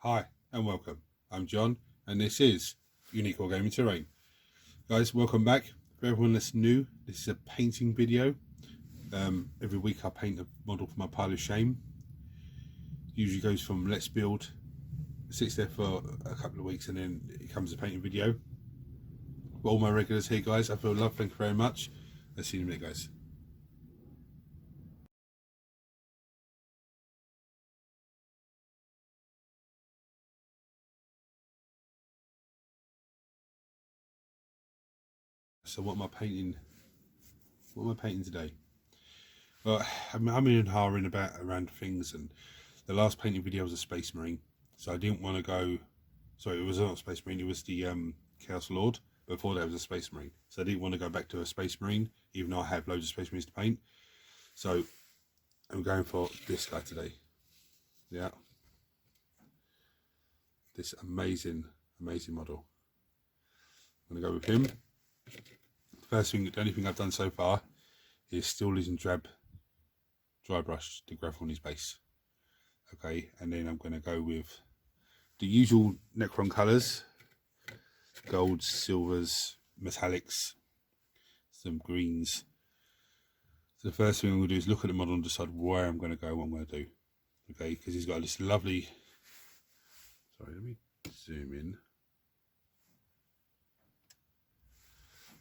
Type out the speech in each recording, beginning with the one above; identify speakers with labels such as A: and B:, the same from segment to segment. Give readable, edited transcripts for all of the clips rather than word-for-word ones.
A: Hi and welcome. I'm John and this is Unique Wargaming Terrain. Guys, welcome back. For everyone that's new, this is a painting video. Every week I paint a model for my pile of shame. Usually goes from let's build, sits there for a couple of weeks and then it comes a painting video. For all my regulars here guys, I feel love, thank you very much. Let's see you in a minute guys. So what am I painting? What am I painting today? Well, I'm in and hawing about around things, and the last painting video was a Space Marine, so I didn't want to go. Sorry, it was not a Space Marine. It was the Chaos Lord. Before that was a Space Marine, so I didn't want to go back to a Space Marine, even though I have loads of Space Marines to paint. So I'm going for this guy today. Yeah, this amazing model. I'm gonna go with him. The only thing I've done so far is still using dry brush to gravel on his base. Okay, and then I'm going to go with the usual Necron colours: golds, silvers, metallics, some greens. So the first thing I'm going to do is look at the model and decide where I'm going to go, what I'm going to do. Okay, because he's got this lovely. Sorry, let me zoom in.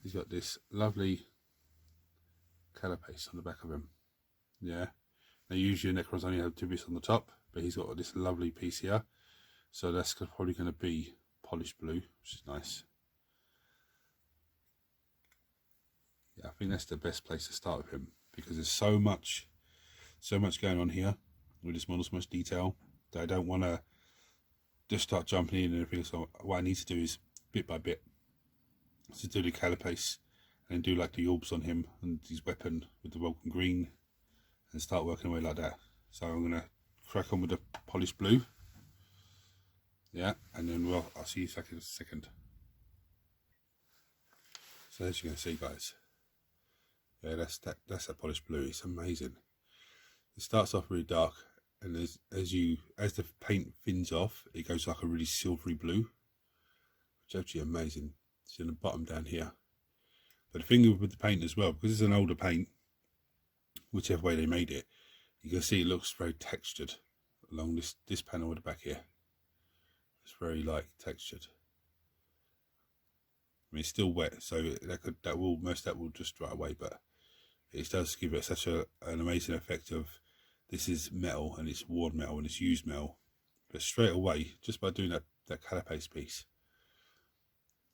A: He's got this lovely carapace on the back of him. Yeah. Now usually Necrons only have 2 bits on the top, but he's got this lovely piece here. So that's probably going to be polished blue, which is nice. Yeah, I think that's the best place to start with him because there's so much going on here with this model, so much detail that I don't want to just start jumping in and everything. So what I need to do is bit by bit. So do the carapace and do like the orbs on him and his weapon with the Vulcan green and start working away like that. So I'm going to crack on with the polished blue. Yeah, and then I'll see you in a second. So as you can see guys, yeah, that's that polished blue. It's amazing. It starts off really dark and as the paint thins off, it goes like a really silvery blue, which is actually amazing. It's in the bottom down here. But the thing with the paint as well, because it's an older paint, whichever way they made it, you can see it looks very textured along this panel at the back here. It's very like textured. I mean, it's still wet, so most of that will just dry away, but it does give it such an amazing effect of this is metal and it's worn metal and it's used metal. But straight away, just by doing that carapace piece,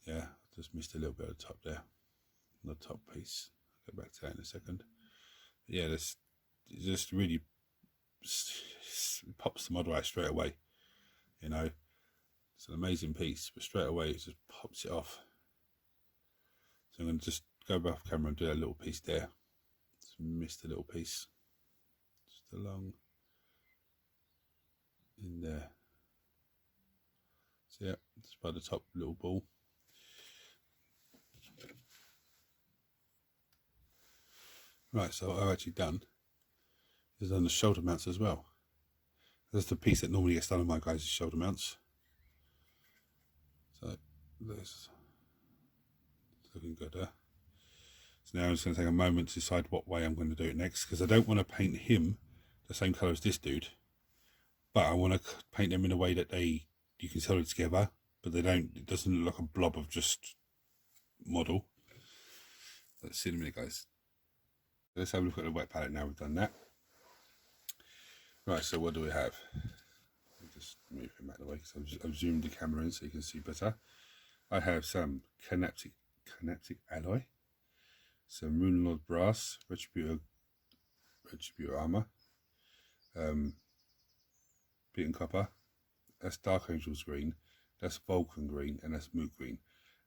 A: yeah, just missed a little bit of the top there. The top piece. I'll go back to that in a second. But yeah, it just really pops the model out straight away. You know, it's an amazing piece, but straight away it just pops it off. So I'm going to just go back off camera and do that little piece there. Just missed a little piece, just along in there. So yeah, just by the top little ball. Right, so what I've actually done is done the shoulder mounts as well. That's the piece that normally gets done on my guys' shoulder mounts. So this is looking good there. So now I'm just going to take a moment to decide what way I'm going to do it next, because I don't want to paint him the same colour as this dude, but I want to paint them in a way that you can tell it together, but it doesn't look like a blob of just model. Let's see in a minute guys. Let's have a look at the wet palette now we've done that. Right, so what do we have? I'll just move him out of the way because I've zoomed the camera in so you can see better. I have some Cryptek alloy, some Rune Lord brass, Retributor armor, beaten copper, that's Dark Angel's green, that's Vulcan green, and that's Moot green.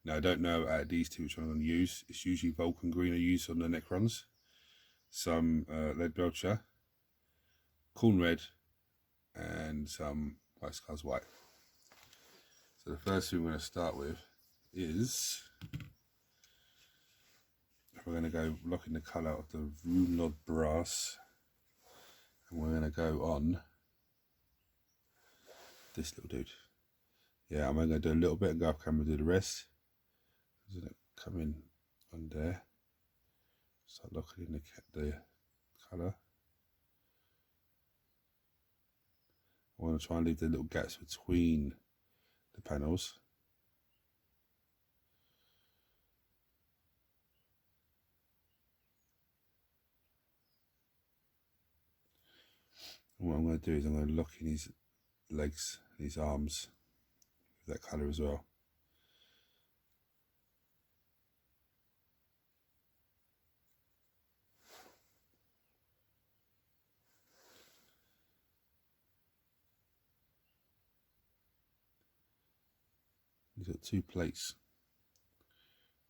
A: Now I don't know out of these two which one I'm going to use. It's usually Vulcan green I use on the Necrons. Some lead belcher, corn red, and some white scars white. So the first thing we're going to start with is we're going to go locking the colour of the Rune Lord brass, and we're going to go on this little dude. Yeah, I'm going to do a little bit and go off camera and do the rest. Doesn't it come in on there? Start locking in the colour. I want to try and leave the little gaps between the panels. And what I'm going to do is I'm going to lock in his legs, his arms with that colour as well. He's got two plates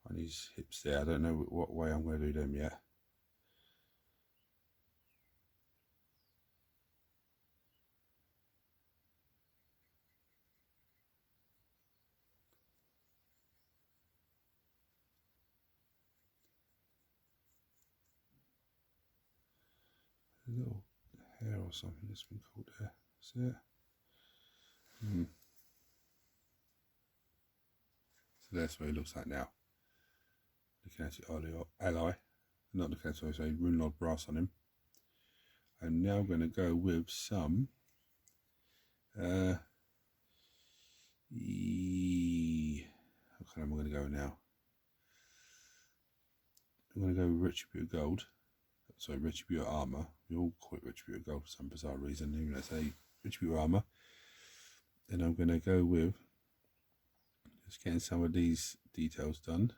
A: on his hips there. I don't know what way I'm going to do them yet. A little hair or something that's been caught there. See it? So that's what it looks like now. Looking at it, ally, not looking at it, sorry, Runelord brass on him. I'm now going to go with some how am I going to go now? I'm going to go with Retributor Gold. Sorry, Retributor Armour. We all call it Retributor Gold for some bizarre reason, even though I say Retributor Armour. Then I'm going to go with just getting some of these details done.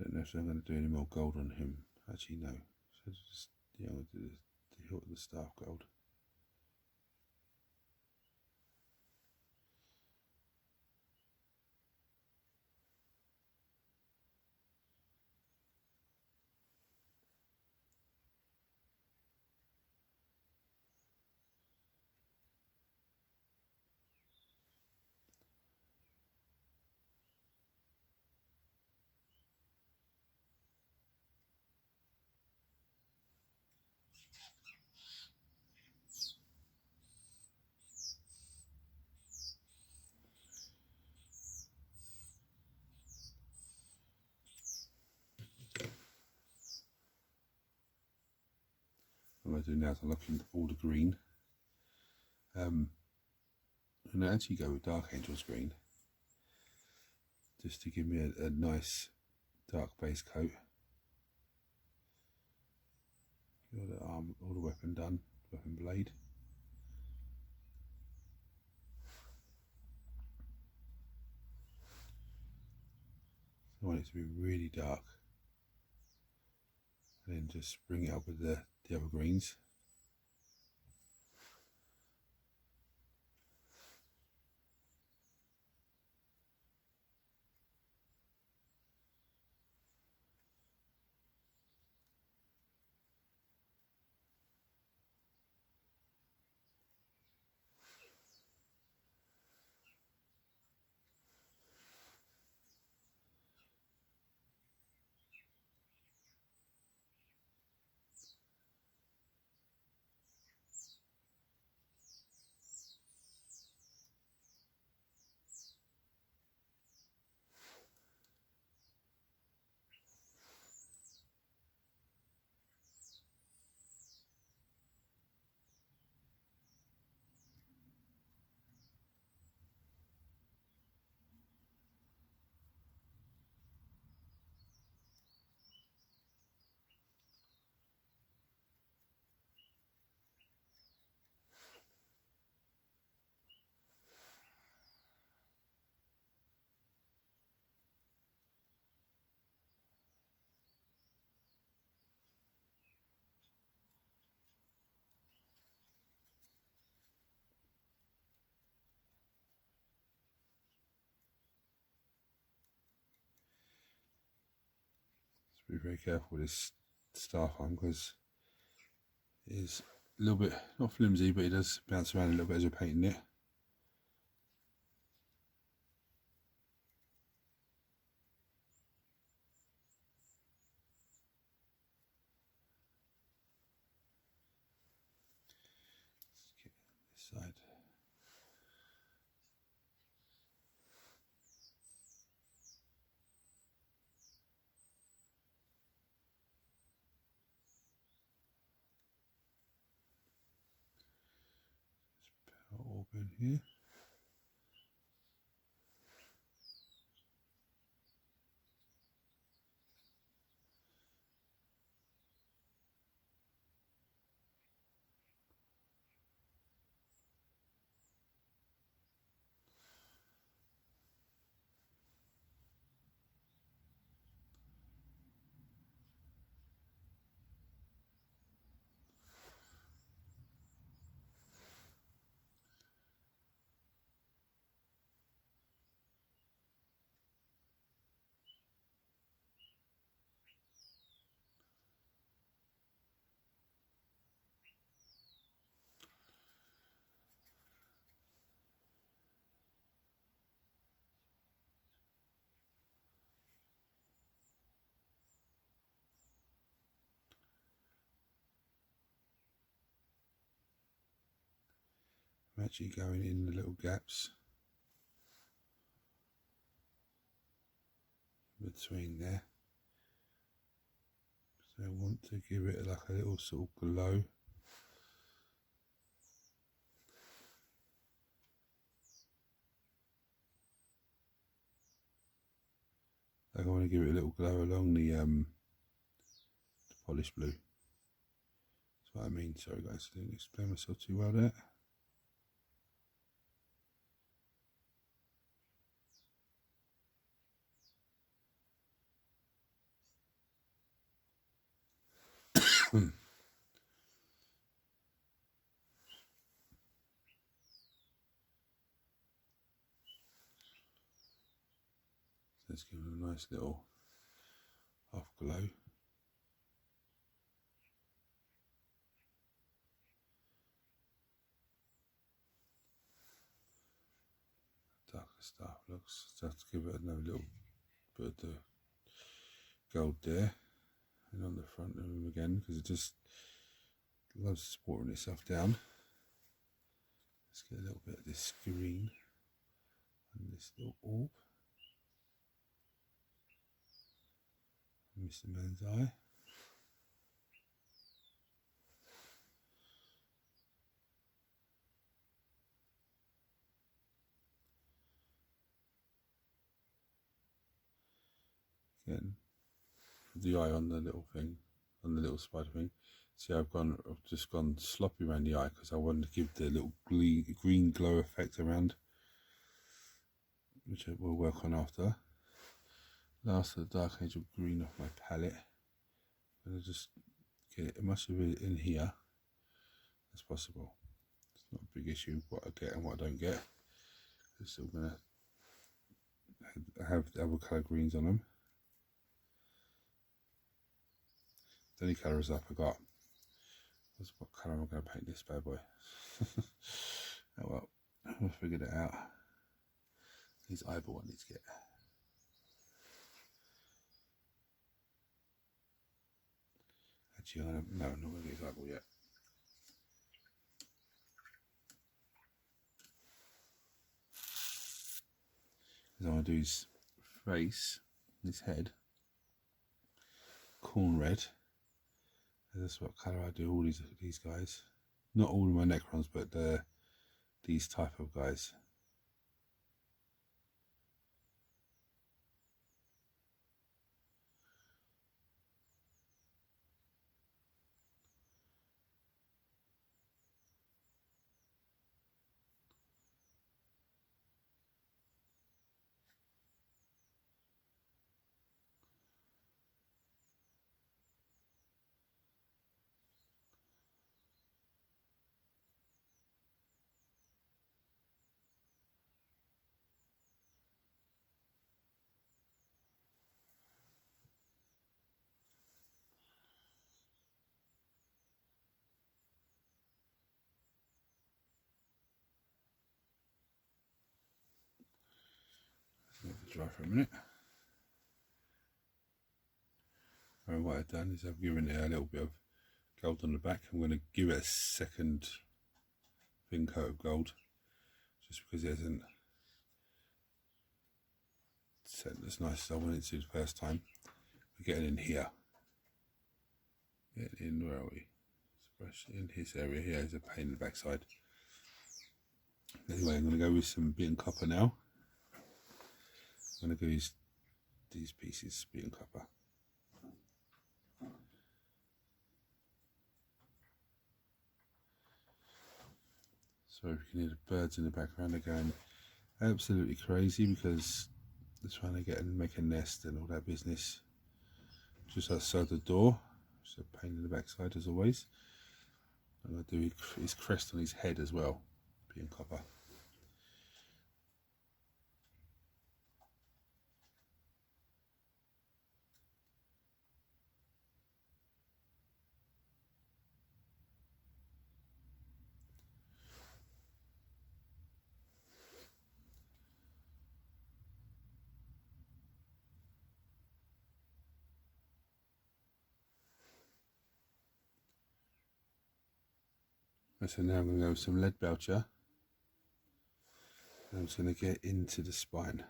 A: I don't know if I'm going to do any more gold on him. Actually, no. So just, yeah, I'm going to do the hilt of the staff gold. What I'm going to do now is I'm looking at all the green. I'm going to actually go with Dark Angel's green, just to give me a nice dark base coat. Get all the arm, all the weapon done, weapon blade. I want it to be really dark, and then just bring it up with the other greens. be very careful with this staff arm because it is a little bit, not flimsy, but it does bounce around a little bit as you're painting it. Let's get this side. Organ here. I'm actually going in the little gaps between there. So I want to give it like a little sort of glow. Like I want to give it a little glow along the polished blue. That's what I mean. Sorry guys, I didn't explain myself too well there. Let's give it a nice little half glow. Darker stuff looks, just to give it another little bit of the gold there, and on the front of him again because it just loves supporting itself down. Let's get a little bit of this green and this little orb. Mr. Man's eye. Again, put the eye on the little thing, on the little spider thing. See, I've just gone sloppy around the eye because I wanted to give the little green glow effect around, which we'll work on after. Last of the Dark Angel green off my palette. I'm gonna just get it as much of it in here as possible. It's not a big issue what I get and what I don't get. I'm still gonna have the other colour greens on them. The only colours up I got was what colour am I going to paint this bad boy. Oh well, I'll figure it out. These eyeball I need to get. Actually, no, I'm not going to get his eyeball yet. Because I want to do his face, his head, corn red. That's what colour I do all these guys. Not all of my Necrons, but these type of guys. dry for a minute. And what I've done is I've given it a little bit of gold on the back. I'm going to give it a second thin coat of gold, just because it hasn't set as nice as I wanted it to the first time. We're getting in here. Getting in, where are we? Brush in his area here is a pain in the backside. Anyway, I'm going to go with some beaten copper now. I'm going to go use these pieces beaten copper. Sorry if you can hear the birds in the background. They're going absolutely crazy because they're trying to get and make a nest and all that business just outside the door. It's a pain in the backside as always. I'm going to do his crest on his head as well, being copper. So now I'm going to go with some lead belcher. And I'm just going to get into the spine.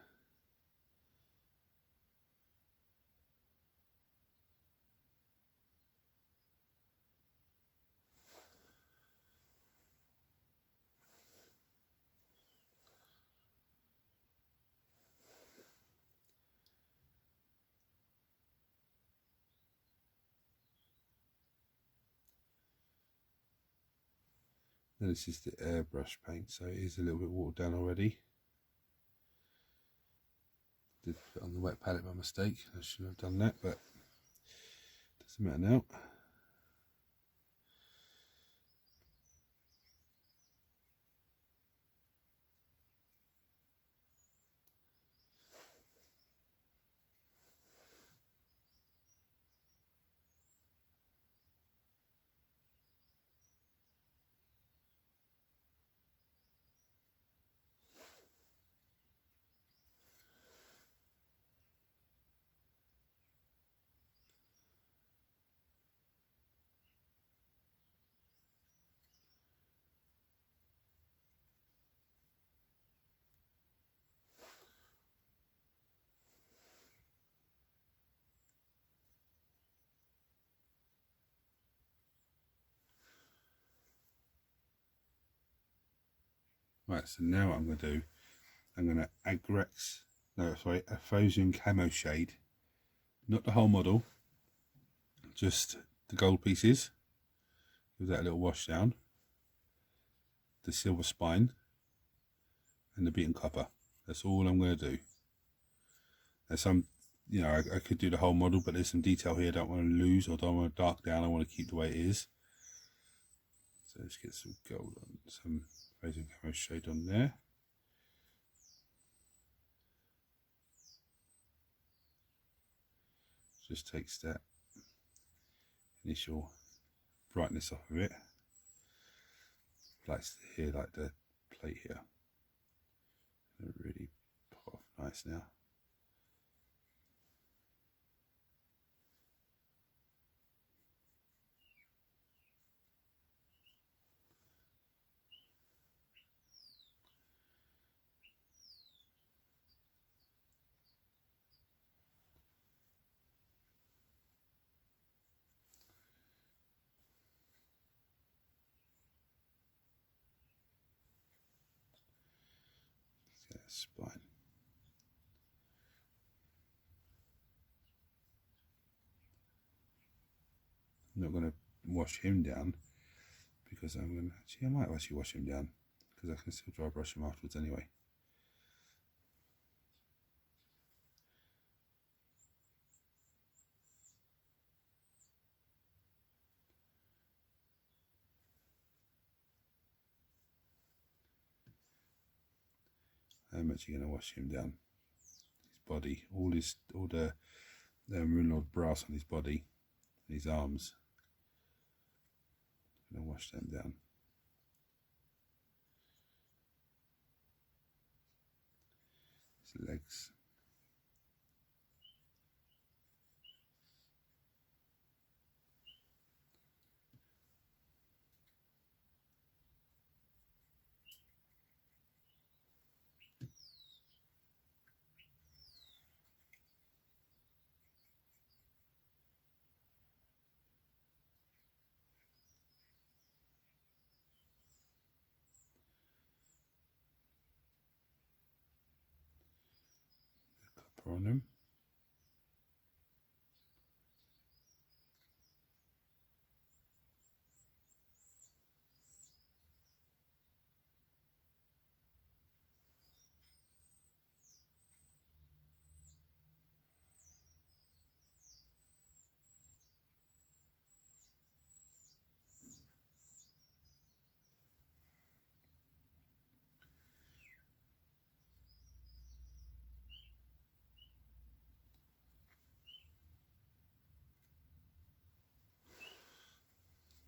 A: And this is the airbrush paint, so it is a little bit watered down already. Did put it on the wet palette by mistake. I shouldn't have done that, but it doesn't matter now. Right, so now what I'm going to do, I'm going to Aphosium camo shade, not the whole model, just the gold pieces. Give that a little wash down. The silver spine and the beaten copper. That's all I'm going to do. There's some, you know, I could do the whole model, but there's some detail here I don't want to lose or don't want to dark down. I want to keep the way it is. So let's get some gold on, some Aphosium camo shade on there. Just takes that initial brightness off of it. Like here, like the plate here. It'll really pop off nice now. Spine. I'm not going to wash him down because I'm going to actually, I might actually wash him down because I can still dry brush him afterwards anyway. I'm actually going to wash him down. His body, all the Runelord brass on his body, and his arms. I'm going to wash them down. His legs. copper on them.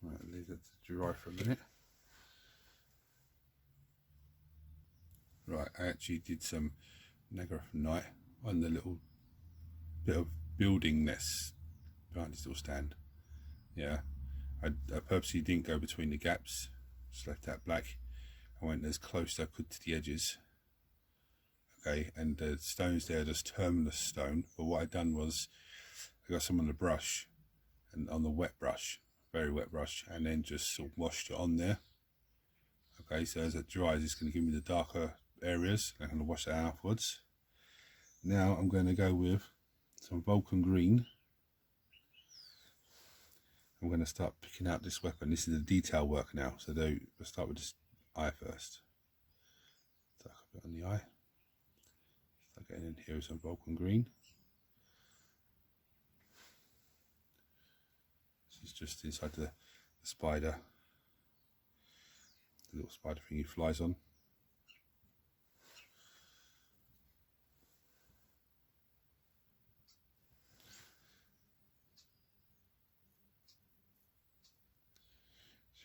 A: Right, leave that to dry for a minute. Right, I actually did some Necron Army on the little bit of building nest behind this little stand. Yeah, I purposely didn't go between the gaps, just left that black. I went as close as I could to the edges. Okay, and the stones there are just terminus stone, but what I done was I got some on the brush, and on the wet brush, very wet brush, and then just sort of washed it on there. Okay, so as it dries, it's going to give me the darker areas. I'm going to wash that out afterwards. Now I'm going to go with some Vulcan green. I'm going to start picking out this weapon. This is the detail work now, so let's start with this eye first. Dark a bit on the eye. Start getting in here with some Vulcan green. This is just inside the spider, the little spider thing he flies on.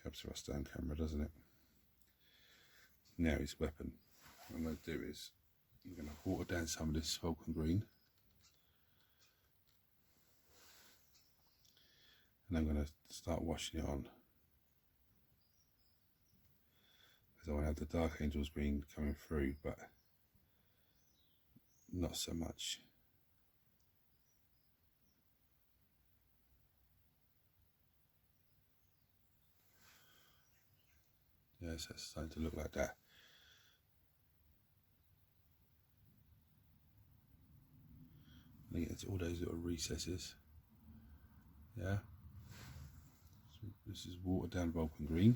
A: Helps us down camera, doesn't it? Now his weapon. What I'm going to do is I'm going to water down some of this Vulcan green, and I'm going to start washing it on, because I want to have the Dark Angels green coming through, but not so much. Yes, that's starting to look like that. I think it's all those little recesses. Yeah. So this is watered down Vulcan green.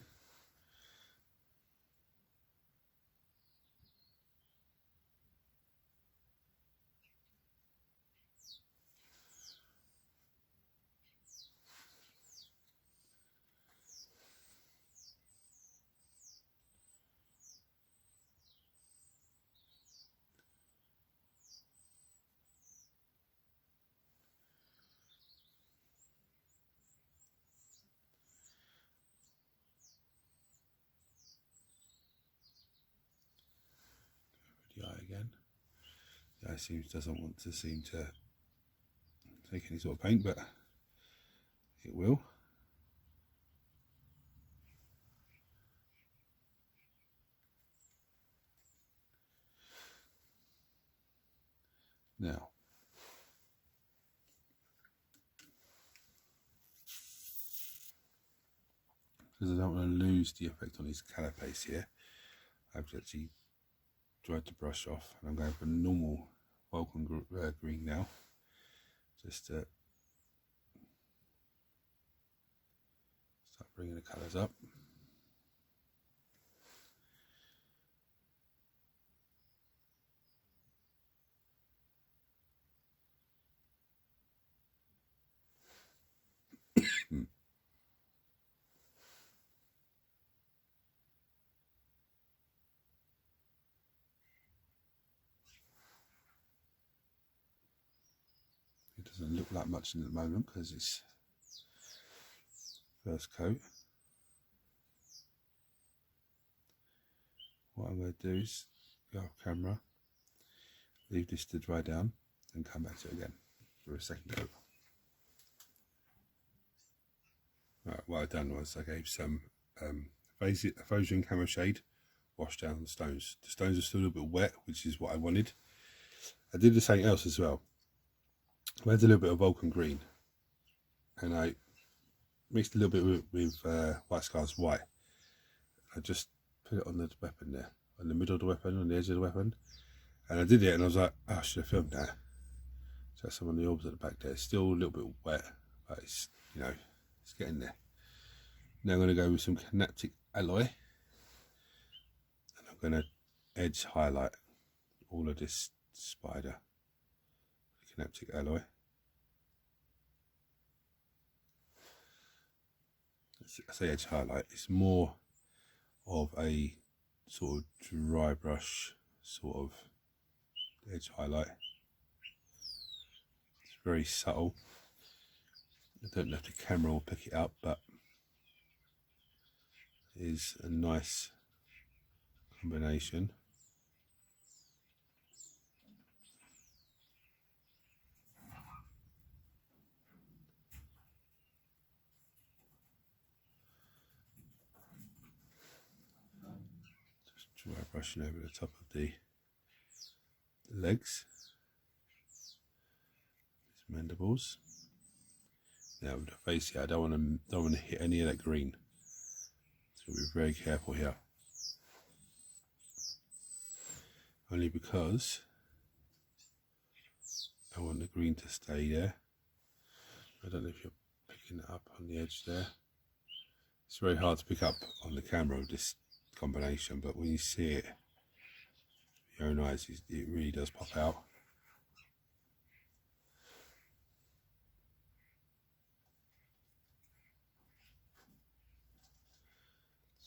A: The eye again. The eye doesn't seem to take any sort of paint, but it will. Now, because I don't want to lose the effect on his carapace here, I've actually dried the brush off, and I'm going for normal Vulcan green now, just to start bringing the colours up. It doesn't look like much in the moment because it's first coat. What I'm going to do is go off camera, leave this to dry down, and come back to it again for a second coat. Right, what I've done was I gave some Phasian Camo Shade, washed down the stones. The stones are still a little bit wet, which is what I wanted. I did something else as well. I had a little bit of Vulcan green, and I mixed a little bit with White Scars White. I just put it on the weapon there, on the middle of the weapon, on the edge of the weapon, and I did it, and I was like, oh, I should have filmed that. So some of the orbs at the back there. It's still a little bit wet, but it's, you know, it's getting there. Now I'm going to go with some Cryptek alloy, and I'm going to edge highlight all of this spider. Cryptek alloy. I say edge highlight. It's more of a sort of dry brush sort of edge highlight. It's very subtle. I don't know if the camera will pick it up, but it is a nice combination. Just dry brushing over the top of the legs, his mandibles. Now with the face here, I don't want to hit any of that green, so be very careful here. Only because I want the green to stay there. I don't know if you're picking it up on the edge there. It's very hard to pick up on the camera with this combination, but when you see it with your own eyes, it really does pop out.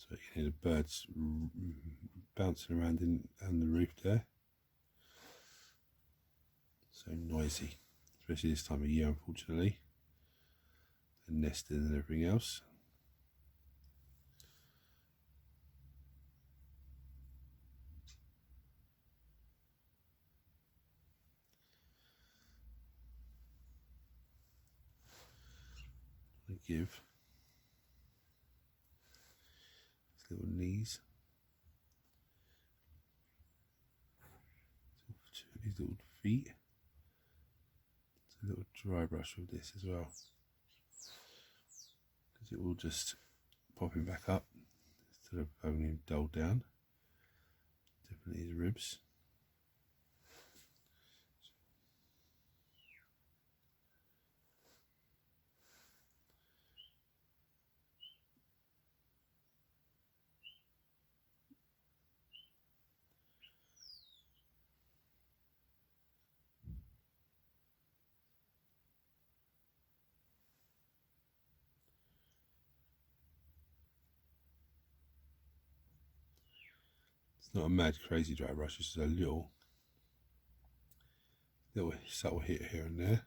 A: So you can hear the birds bouncing around on the roof there. So noisy, especially this time of year, unfortunately. The nesting and everything else. I give his little knees, his little feet. It's a little dry brush with this as well, because it will just pop him back up instead of having him dulled down. Definitely his ribs. It's not a mad crazy dry brush, it's just a little subtle hit here and there.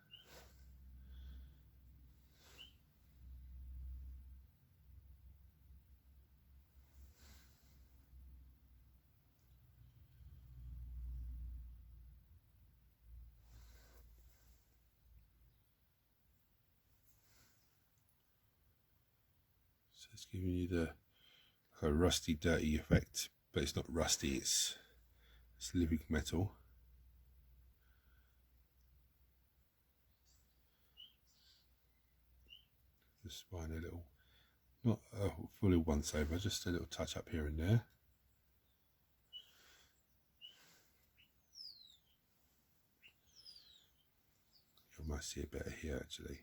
A: So it's giving you the like a rusty, dirty effect, but it's not rusty, it's living metal. The spine a little, not fully once over, just a little touch up here and there. You might see it better here actually.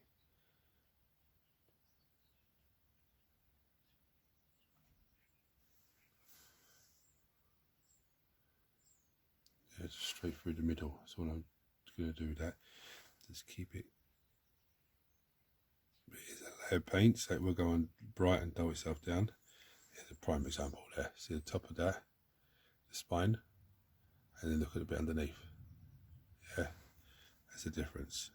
A: Yeah, just straight through the middle. That's what I'm going to do with that. Just keep it. It's a layer of paint, so it will go on bright and dull itself down. Here's a prime example there. See the top of that, the spine, and then look at the bit underneath. Yeah, that's the difference.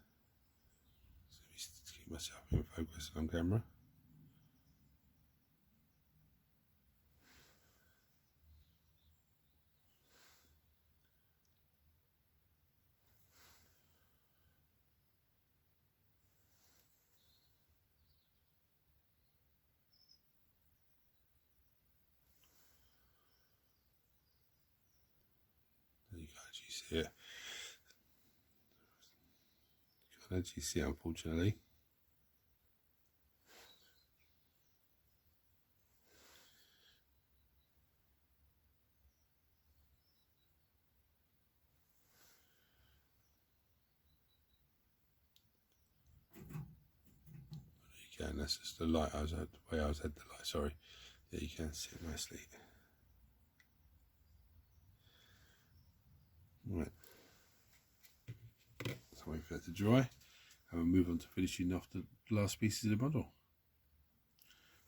A: So let me just keep myself in focus on camera. You can't actually see it. You can't actually see it, unfortunately. that's just the light. The way I was had the light. Sorry. Yeah, you can see it nicely. Right. So wait for that to dry, and we'll move on to finishing off the last pieces of the model.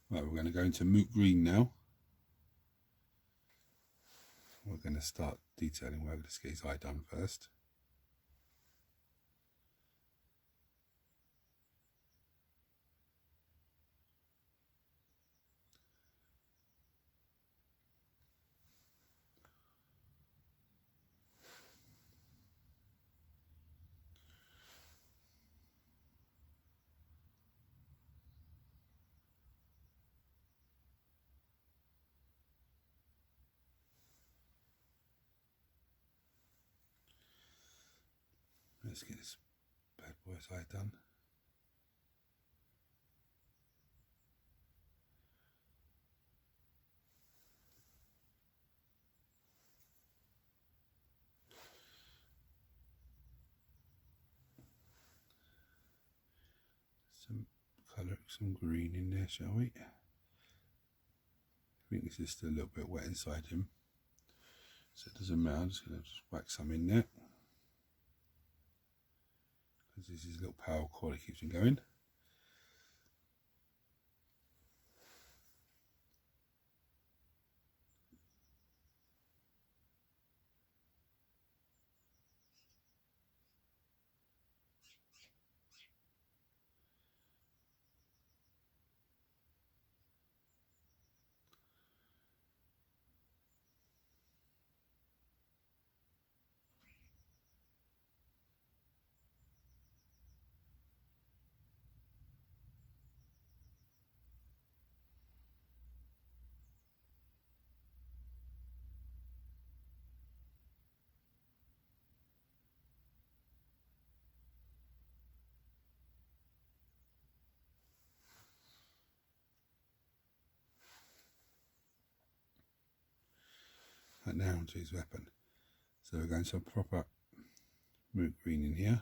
A: Right, we're going to go into moot green now. We're going to start detailing where let's get his eye done first. Let's get this bad boy's eye done. Some colour, some green in there, shall we? I think this is still a little bit wet inside him, so it doesn't matter. I'm just going to whack some in there, because this is a little power cord that keeps him going. Right, now onto his weapon. So we're going to a proper moot green in here.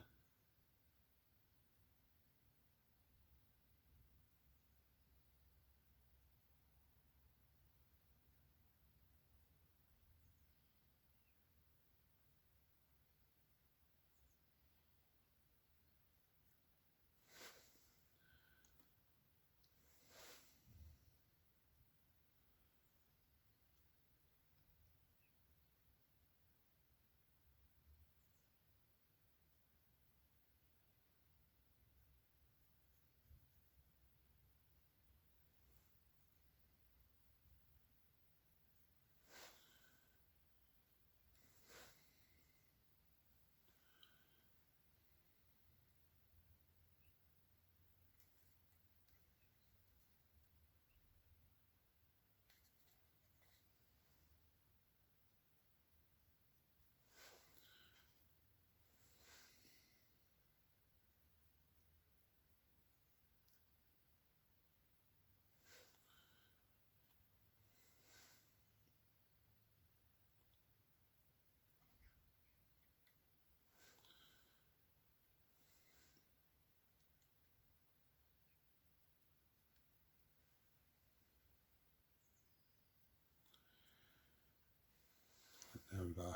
A: There we go.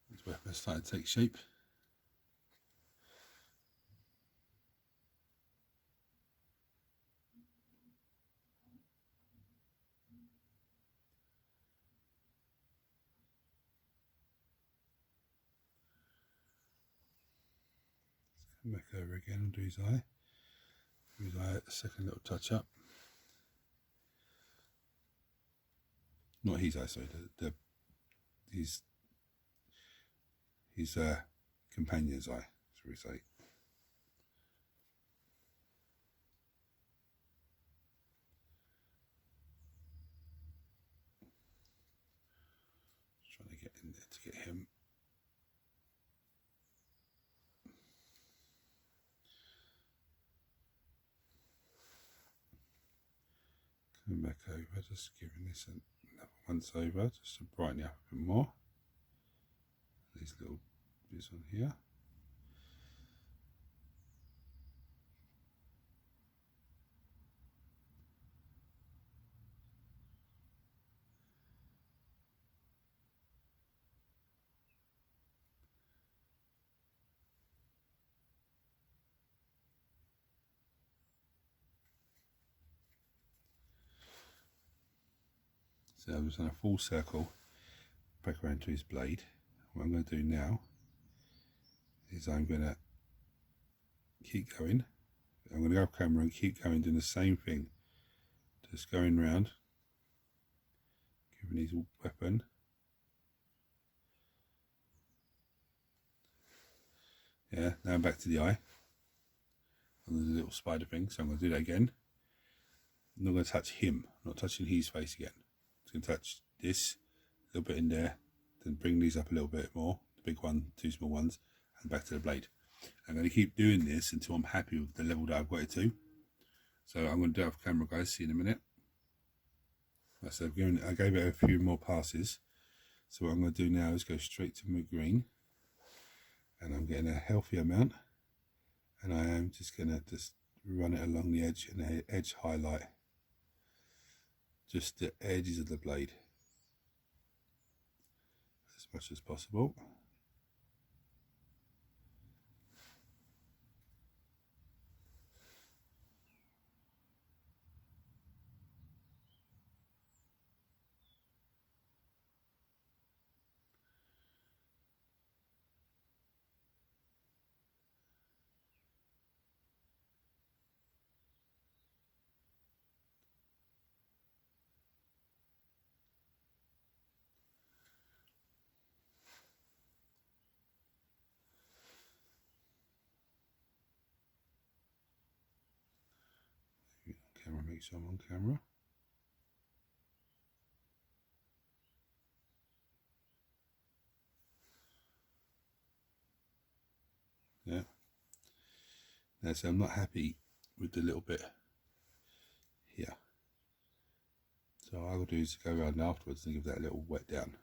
A: His weapon started to take shape. Come back over again and do his eye. Do his eye a second little touch up. Not his eye, sorry. His companion's eye, shall we say. Just trying to get in there to get him. Coming back over, just giving this another once over, just to brighten it up a bit more. These little bits on here. So I'm just on a full circle back around to his blade. What I'm going to do now is I'm going to keep going. I'm going to go off camera and keep going, doing the same thing, just going round, giving his weapon. Yeah, now I'm back to the eye on the little spider thing, so I'm going to do that again. I'm not going to touch him, I'm not touching his face again. I'm going to touch this, a little bit in there, then bring these up a little bit more, the big one, two small ones, and back to the blade. I'm going to keep doing this until I'm happy with the level that I've got it to. So I'm going to do it off camera, guys, see you in a minute. So I gave it a few more passes. So what I'm going to do now is go straight to my green. And I'm getting a healthy amount. And I am just going to just run it along the edge and the edge highlight. Just the edges of the blade. As much as possible. Camera, make sure I'm on camera. Yeah. Now, so I'm not happy with the little bit here. So all I'll do is go around afterwards and give that a little wet down.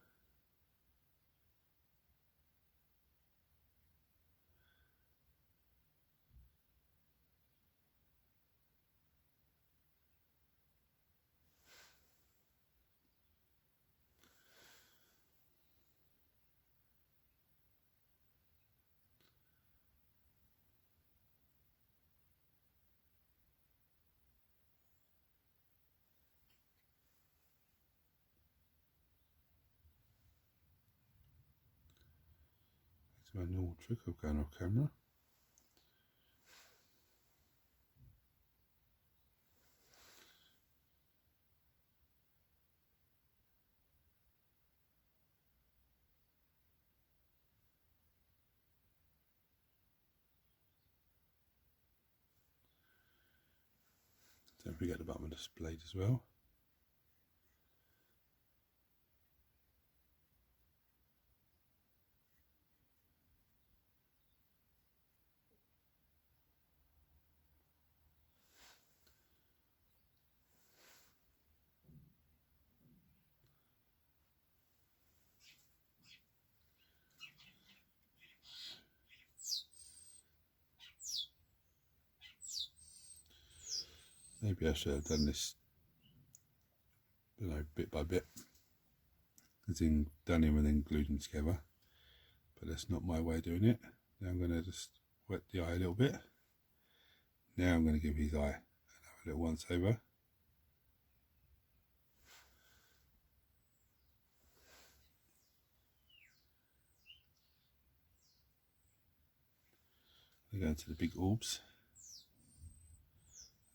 A: It's my normal trick of going off camera. Don't forget the bottom of the blade as well. Maybe I should have done this, you know, bit by bit, as in done him and then glued them together. But that's not my way of doing it. Now I'm going to just wet the eye a little bit. Now I'm going to give his eye another little once over. I'm going to the big orbs.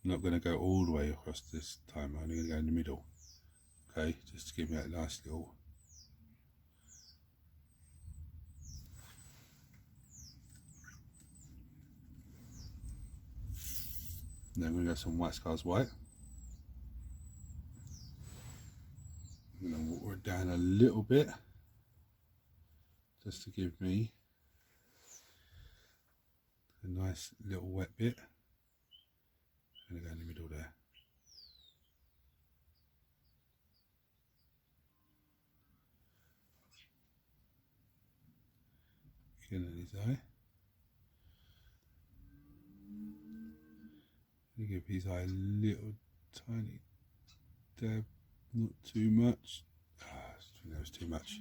A: I'm not going to go all the way across this time, I'm only going to go in the middle. Okay, just to give me that nice little. Now I'm going to go some White Scars White. I'm going to water it down a little bit, just to give me a nice little wet bit. I'm going to go in the middle there. Again in his eye. I'm going to give his eye a little tiny dab, not too much. I think that was too much.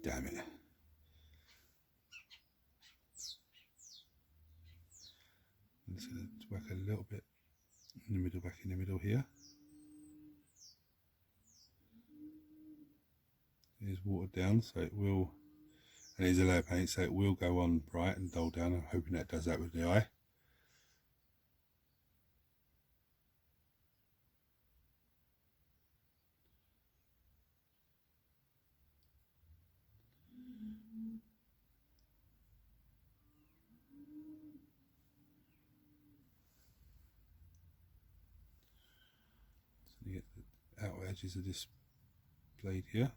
A: Damn it. I'm just going to whack a little bit in the middle, back in the middle here. watered down, so it will, and it is a layer paint, so it will go on bright and dull down. I'm hoping that does that with the eye. So you get the outer edges of this blade here.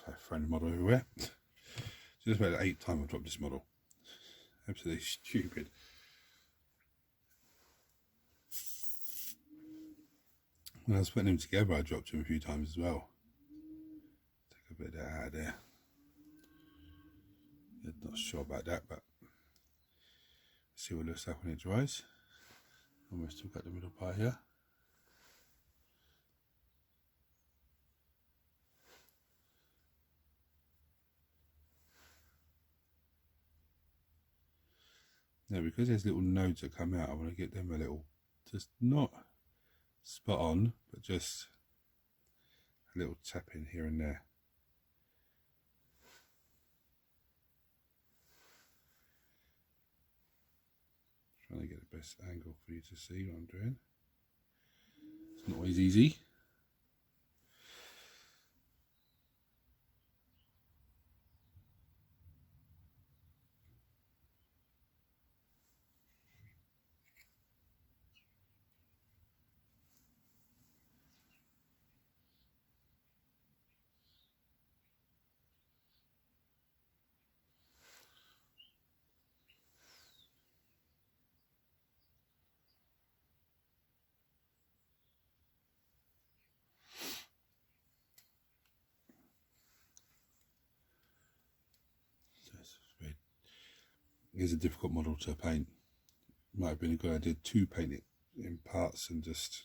A: I've thrown the model everywhere. So this is about the 8th time I've dropped this model. Absolutely stupid. When I was putting them together, I dropped them a few times as well. Take a bit of that out of there. Not sure about that, but see what it looks like when it dries. And we've still got the middle part here. Now, because there's little nodes that come out, I want to get them a little, just not spot on, but just a little tap in here and there. Trying to get the best angle for you to see what I'm doing. It's not always easy. It's a difficult model to paint. Might have been a good idea to paint it in parts and just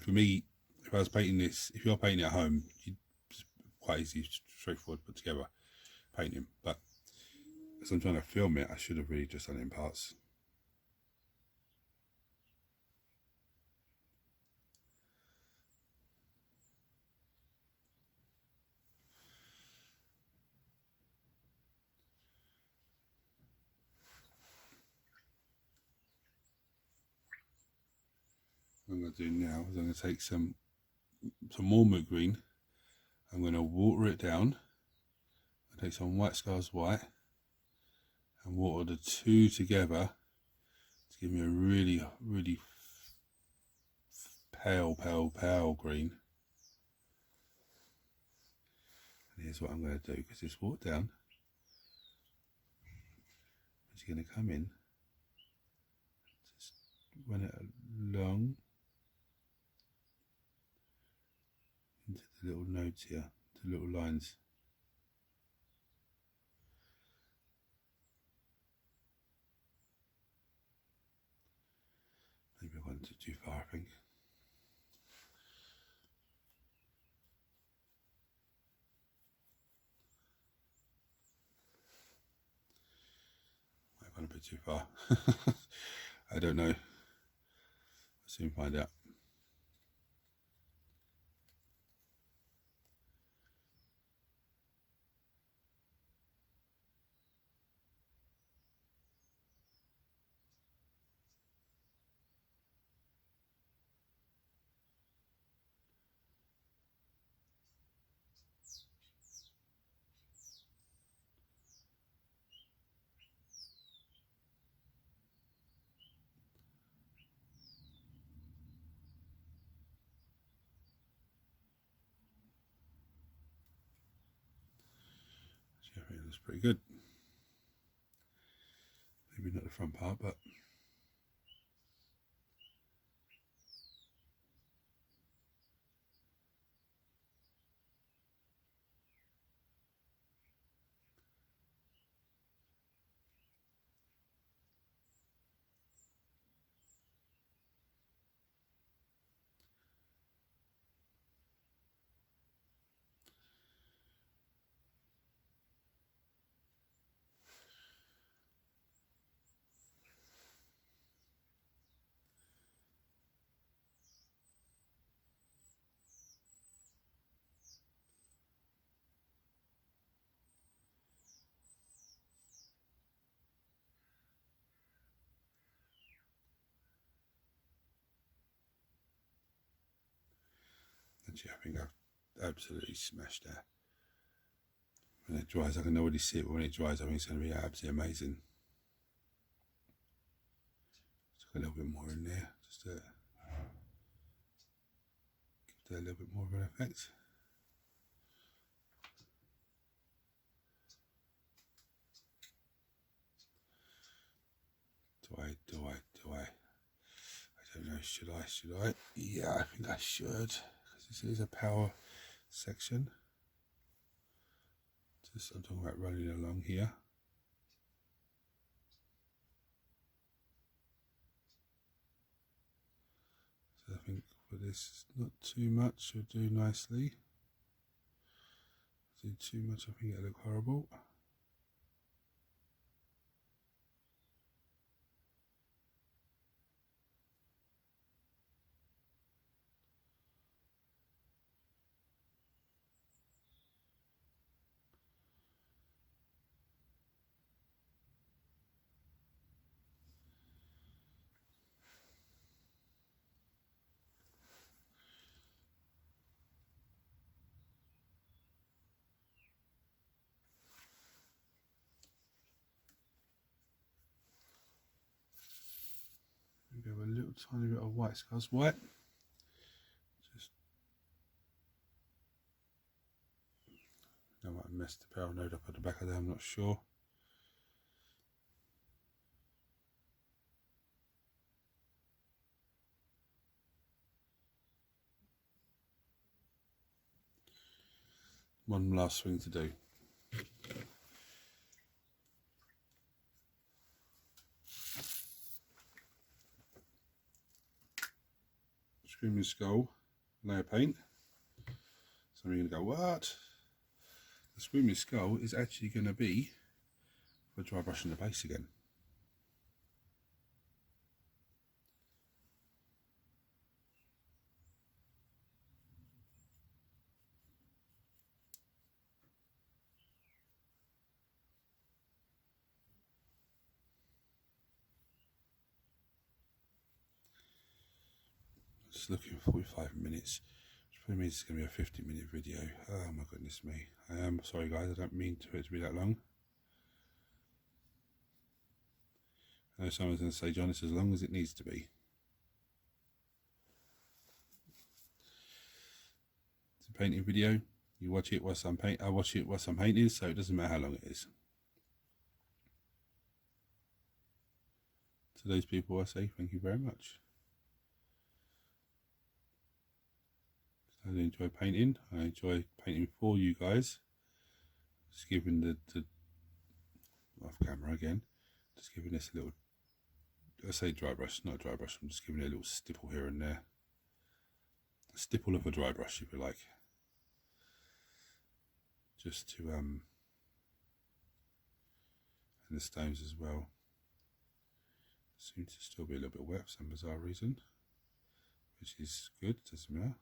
A: for me, if I was painting this, if you're painting at home, it's quite easy, straightforward to put together painting. But as I'm trying to film it, I should have really just done it in parts. What I'm going to do now is I'm going to take some more moot green. I'm going to water it down. I take some White Scars White and water the two together to give me a really, really pale green. And here's what I'm going to do, because it's watered down. It's going to come in, just run it along into the little nodes here, the little lines. Maybe I went too far, I think. Might have gone a bit too far. I don't know. I'll soon find out. I think it looks pretty good. Maybe not the front part, but Actually, I think I've absolutely smashed that. When it dries, I can already see it, but when it dries, I think it's going to be absolutely amazing. Just a little bit more in there, just to give that a little bit more of an effect. Do I? I don't know, should I? Yeah, I think I should, because this is a power section. Just, I'm talking about running along here. So I think for this, not too much, will do nicely. Do too much, I think it'll look horrible. We have a little tiny bit of white scars white. Just, I might have messed the power node up at the back of there, I'm not sure. One last thing to do. Screaming Skull layer paint. So you're going to go, what? The Screaming Skull is actually going to be for dry brushing the base again. Just looking 45 minutes, which probably means it's going to be a 50-minute video. Oh my goodness me. I am sorry guys, I don't mean for it to be that long. I know someone's going to say, John, it's as long as it needs to be. It's a painting video. You watch it whilst I'm painting. I watch it whilst I'm painting, so it doesn't matter how long it is. To those people, I say thank you very much. I enjoy painting. I enjoy painting for you guys. Just giving the off camera again. Just giving this a little. I say dry brush, not a dry brush. I'm just giving it a little stipple here and there. A stipple of a dry brush, if you like. Just to and the stones as well. Seem to still be a little bit wet for some bizarre reason, which is good. Doesn't matter.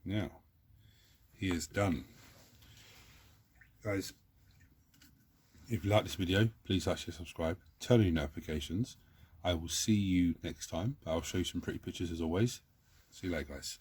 A: Now, he is done. Guys, if you like this video, please like, share, subscribe, turn on your notifications. I will see you next time. I'll show you some pretty pictures as always. See you later, guys.